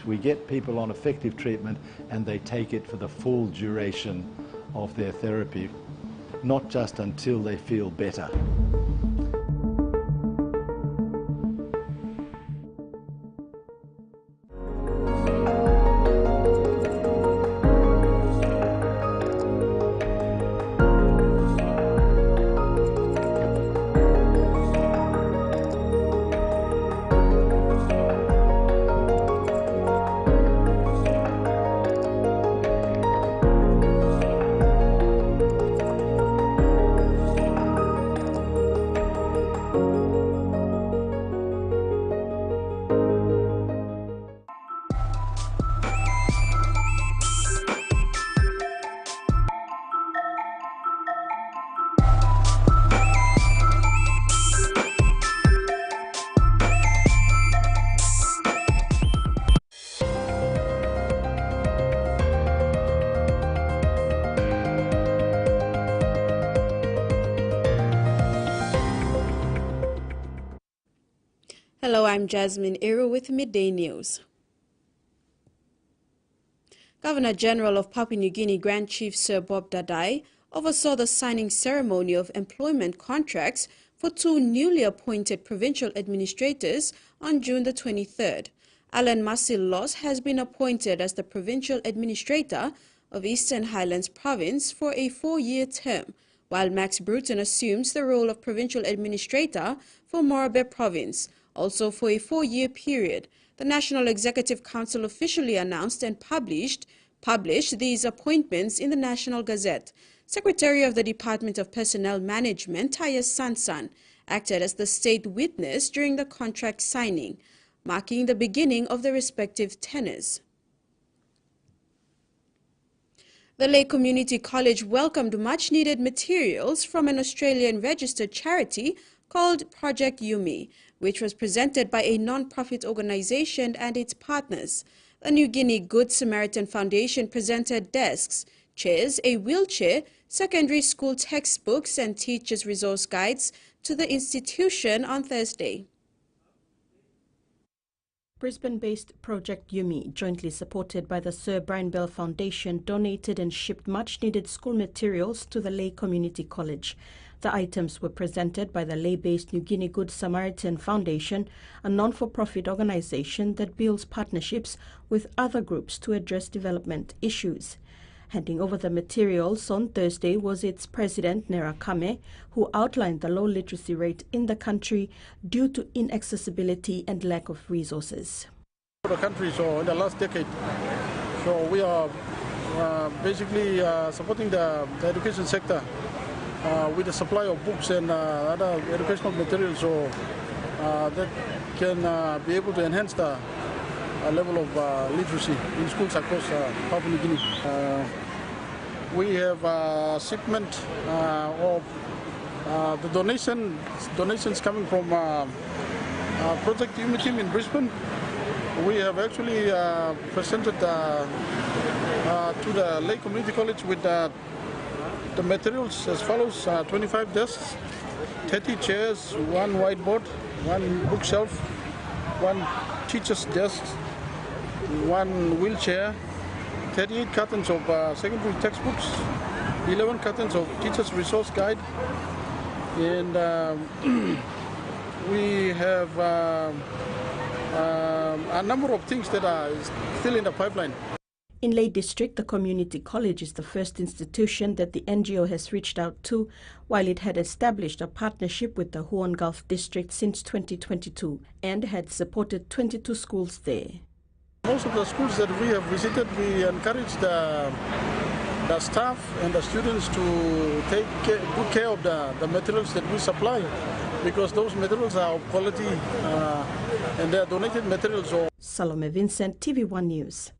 We get people on effective treatment and they take it for the full duration of their therapy, not just until they feel better. Hello, I'm Jasmine Eru with Midday News. Governor-General of Papua New Guinea Grand Chief Sir Bob Dadai oversaw the signing ceremony of employment contracts for two newly appointed provincial administrators on June the 23rd. Alan Masil-Loss has been appointed as the provincial administrator of Eastern Highlands Province for a 4-year term, while Max Bruton assumes the role of provincial administrator for Morabit Province, also for a 4-year period. The National Executive Council officially announced and published these appointments in the National Gazette. Secretary of the Department of Personnel Management, Taya Sansan, acted as the state witness during the contract signing, marking the beginning of the respective tenures. The Lay Community College welcomed much-needed materials from an Australian registered charity called Project Yumi, which was presented by a non-profit organization and its partners. The New Guinea Good Samaritan Foundation presented desks, chairs, a wheelchair, secondary school textbooks and teachers' resource guides to the institution on Thursday. Brisbane-based Project Yumi, jointly supported by the Sir Brian Bell Foundation, donated and shipped much-needed school materials to the Lay Community College. The items were presented by the Lay-based New Guinea Good Samaritan Foundation, a non-for-profit organization that builds partnerships with other groups to address development issues. Handing over the materials on Thursday was its president, Nera Kame, who outlined the low literacy rate in the country due to inaccessibility and lack of resources. The country, so in the last decade, so we are basically supporting the education sector with the supply of books and other educational materials, so that can be able to enhance the level of literacy in schools across Papua New Guinea. We have a shipment of the donations coming from Project Yumi team in Brisbane. We have actually presented to the Lay Community College with the materials as follows: 25 desks, 30 chairs, 1 whiteboard, 1 bookshelf, 1 teacher's desk, 1 wheelchair, 38 cartons of secondary textbooks, 11 cartons of teacher's resource guide, and we have a number of things that are still in the pipeline. In Lay District, the community college is the first institution that the NGO has reached out to, while it had established a partnership with the Huon Gulf District since 2022 and had supported 22 schools there. Most of the schools that we have visited, we encourage the staff and the students to take good care of the materials that we supply, because those materials are of quality and they are donated materials. Salome Vincent, TVWAN News.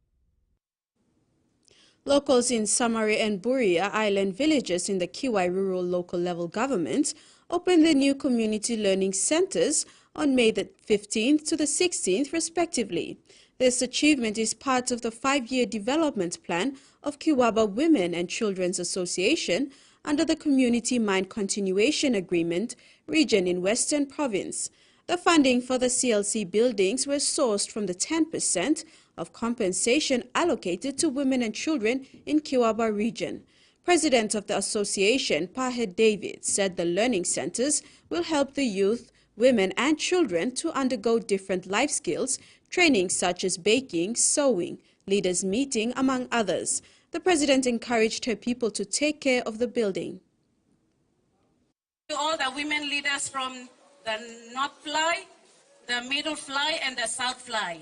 Locals in Samari and Buria island villages in the Kiwai Rural Local Level Government opened the new community learning centers on May the 15th to the 16th, respectively. This achievement is part of the 5-year development plan of Kiwaba Women and Children's Association under the Community Mind Continuation Agreement region in Western Province. The funding for the CLC buildings was sourced from the 10% of compensation allocated to women and children in Kiwaba region. President of the association, Pahet David, said the learning centers will help the youth, women and children to undergo different life skills, training such as baking, sewing, leaders meeting, among others. The president encouraged her people to take care of the building. To all the women leaders from the North Fly, the Middle Fly and the South Fly,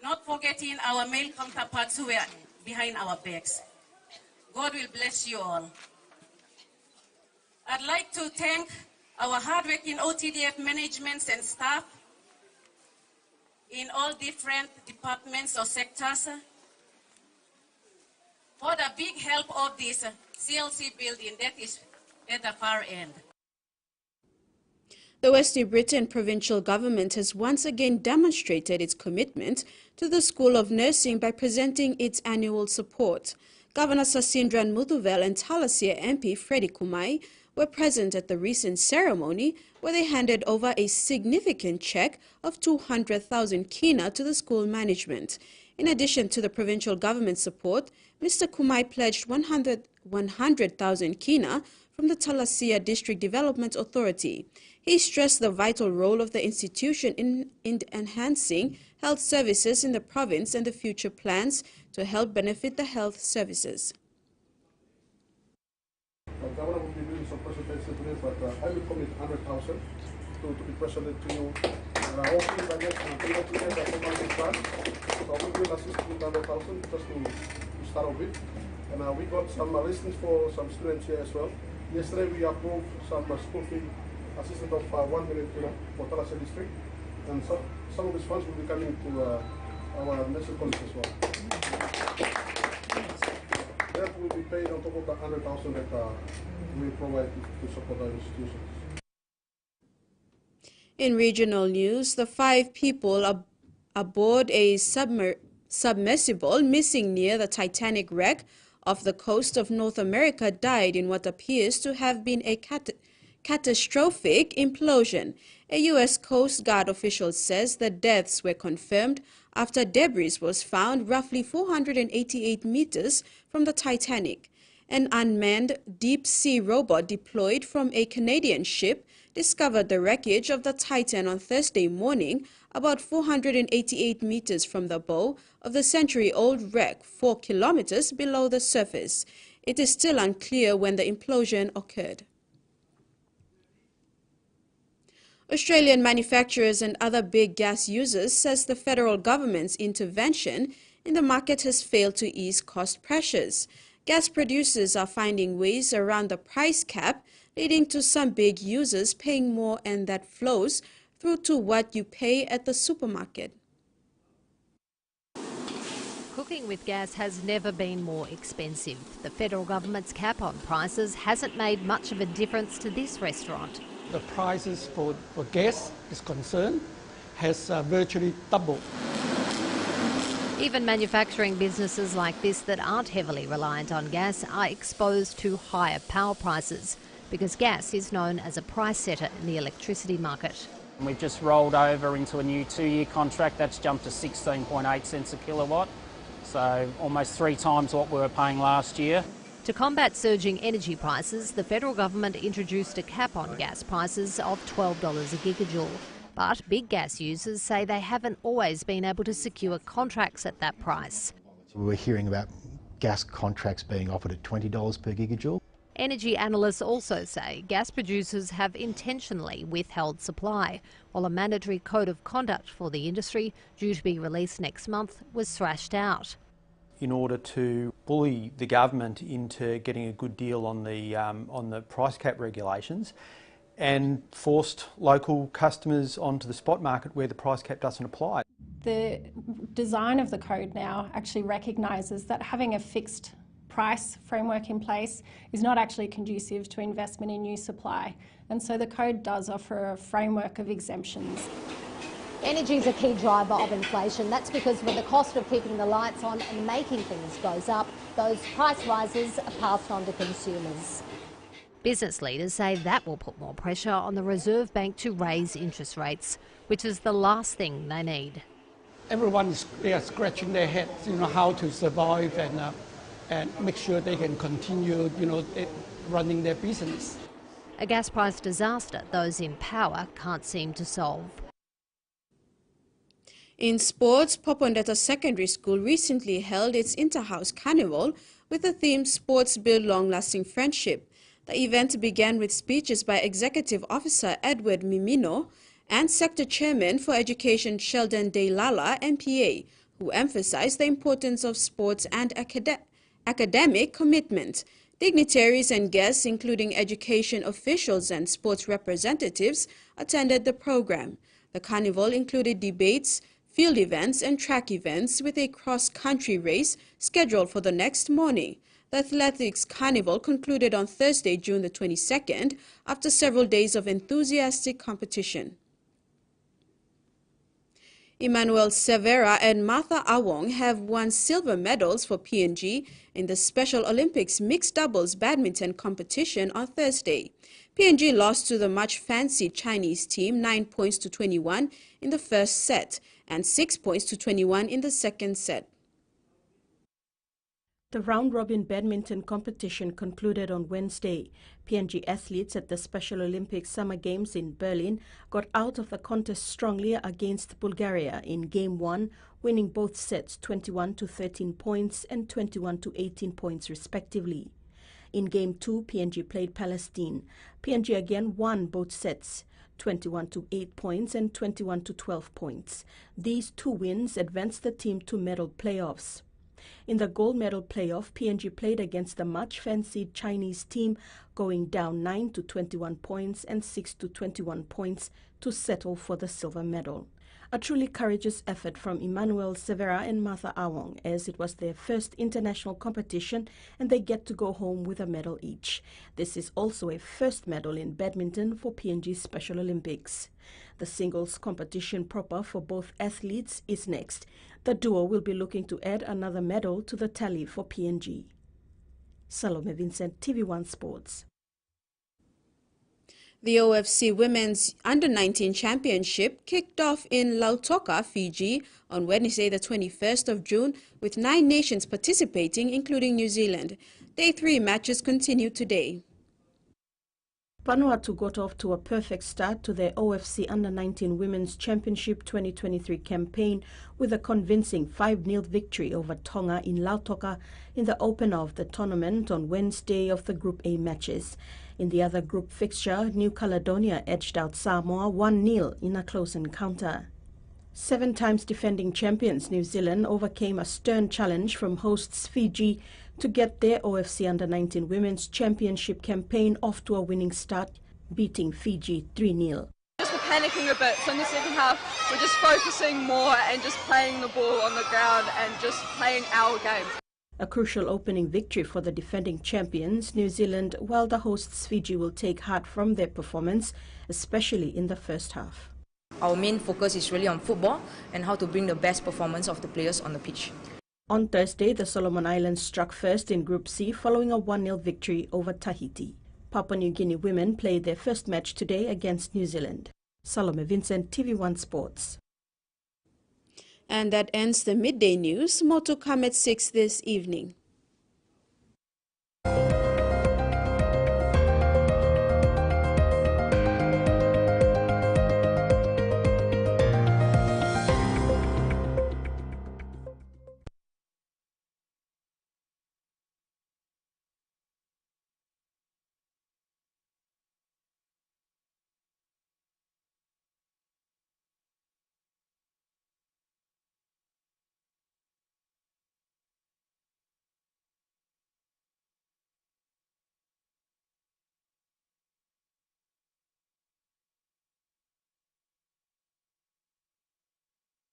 not forgetting our male counterparts who are behind our backs. God will bless you all. I'd like to thank our hardworking OTDF managements and staff in all different departments or sectors for the big help of this CLC building that is at the far end. The West New Britain provincial government has once again demonstrated its commitment to the School of Nursing by presenting its annual support. Governor Sasindran Muthuvel and Thalassia MP Freddie Kumai were present at the recent ceremony where they handed over a significant cheque of 200,000 kina to the school management. In addition to the provincial government support, Mr. Kumai pledged 100,000 kina from the Thalassia District Development Authority. He stressed the vital role of the institution in enhancing health services in the province and the future plans to help benefit the health services. The governor will be doing some presentation today, but I will commit 100,000 to be presented to you. And hopefully by next month, we have to get that formality plan. So we will assist with 100,000 just to start off with. And we got some listings for some students here as well. Yesterday we approved some school fee assistance of 1 million for Thalassia district. And some of these funds will be coming to our national college as well. That will be paid on top of the 100,000 that we provide to support our institutions. In regional news, the 5 people aboard a submersible missing near the Titanic wreck off the coast of North America died in what appears to have been a catastrophic implosion. A U.S. Coast Guard official says the deaths were confirmed after debris was found roughly 488 meters from the Titanic. An unmanned deep-sea robot deployed from a Canadian ship discovered the wreckage of the Titan on Thursday morning, about 488 meters from the bow of the century-old wreck, 4 kilometers below the surface. It is still unclear when the implosion occurred. Australian manufacturers and other big gas users says the federal government's intervention in the market has failed to ease cost pressures. Gas producers are finding ways around the price cap, leading to some big users paying more, and that flows through to what you pay at the supermarket. Cooking with gas has never been more expensive. The federal government's cap on prices hasn't made much of a difference to this restaurant. The prices for gas is concerned has virtually doubled. Even manufacturing businesses like this that aren't heavily reliant on gas are exposed to higher power prices because gas is known as a price setter in the electricity market. We've just rolled over into a new 2-year contract that's jumped to 16.8 cents a kilowatt, so almost 3 times what we were paying last year. To combat surging energy prices, the federal government introduced a cap on gas prices of $12 a gigajoule. But big gas users say they haven't always been able to secure contracts at that price. So we're hearing about gas contracts being offered at $20 per gigajoule. Energy analysts also say gas producers have intentionally withheld supply, while a mandatory code of conduct for the industry, due to be released next month, was thrashed out. In order to bully the government into getting a good deal on the price cap regulations, and forced local customers onto the spot market where the price cap doesn't apply. The design of the code now actually recognises that having a fixed price framework in place is not actually conducive to investment in new supply, and so the code does offer a framework of exemptions. Energy is a key driver of inflation. That's because when the cost of keeping the lights on and making things goes up, those price rises are passed on to consumers. Business leaders say that will put more pressure on the Reserve Bank to raise interest rates, which is the last thing they need. everyone is scratching their heads, how to survive and make sure they can continue, running their business. A gas price disaster those in power can't seem to solve. In sports, Popondetta Secondary School recently held its inter-house carnival with the theme Sports Build Long-Lasting Friendship. The event began with speeches by Executive Officer Edward Mimino and Sector Chairman for Education Sheldon Deilala, MPA, who emphasized the importance of sports and academic commitment. Dignitaries and guests, including education officials and sports representatives, attended the program. The carnival included debates, field events and track events with a cross-country race scheduled for the next morning. The athletics carnival concluded on Thursday, June the 22nd, after several days of enthusiastic competition. Emmanuel Severa and Martha Awong have won silver medals for PNG in the Special Olympics mixed doubles badminton competition on Thursday. PNG lost to the much-fancied Chinese team 9 points to 21 in the first set and 6 points to 21 in the second set. The round-robin badminton competition concluded on Wednesday. PNG athletes at the Special Olympics Summer Games in Berlin got out of the contest strongly against Bulgaria in Game 1, winning both sets 21 to 13 points and 21 to 18 points respectively. In Game 2, PNG played Palestine. PNG again won both sets, 21 to 8 points and 21 to 12 points. These two wins advanced the team to medal playoffs. In the gold medal playoff, PNG played against the much-fancied Chinese team, going down 9 to 21 points and 6 to 21 points to settle for the silver medal. A truly courageous effort from Emmanuel Severa and Martha Awong, as it was their first international competition and they get to go home with a medal each. This is also a first medal in badminton for PNG Special Olympics. The singles competition proper for both athletes is next. The duo will be looking to add another medal to the tally for PNG. Salome Vincent, TVWAN Sports. The OFC Women's Under-19 Championship kicked off in Lautoka, Fiji on Wednesday the 21st of June with 9 nations participating, including New Zealand. Day 3 matches continue today. Vanuatu got off to a perfect start to their OFC Under-19 Women's Championship 2023 campaign with a convincing 5-0 victory over Tonga in Lautoka in the opener of the tournament on Wednesday of the Group A matches. In the other group fixture, New Caledonia edged out Samoa 1-0 in a close encounter. 7 times defending champions New Zealand overcame a stern challenge from hosts Fiji to get their OFC Under-19 Women's Championship campaign off to a winning start, beating Fiji 3-0. Just were panicking a bit, so in the second half we're just focusing more and just playing the ball on the ground and just playing our game. A crucial opening victory for the defending champions New Zealand, while the hosts Fiji will take heart from their performance, especially in the first half. Our main focus is really on football and how to bring the best performance of the players on the pitch. On Thursday, the Solomon Islands struck first in Group C following a 1-0 victory over Tahiti. Papua New Guinea women played their first match today against New Zealand. Salome Vincent, TV1 Sports. And that ends the midday news. More to come at 6 this evening.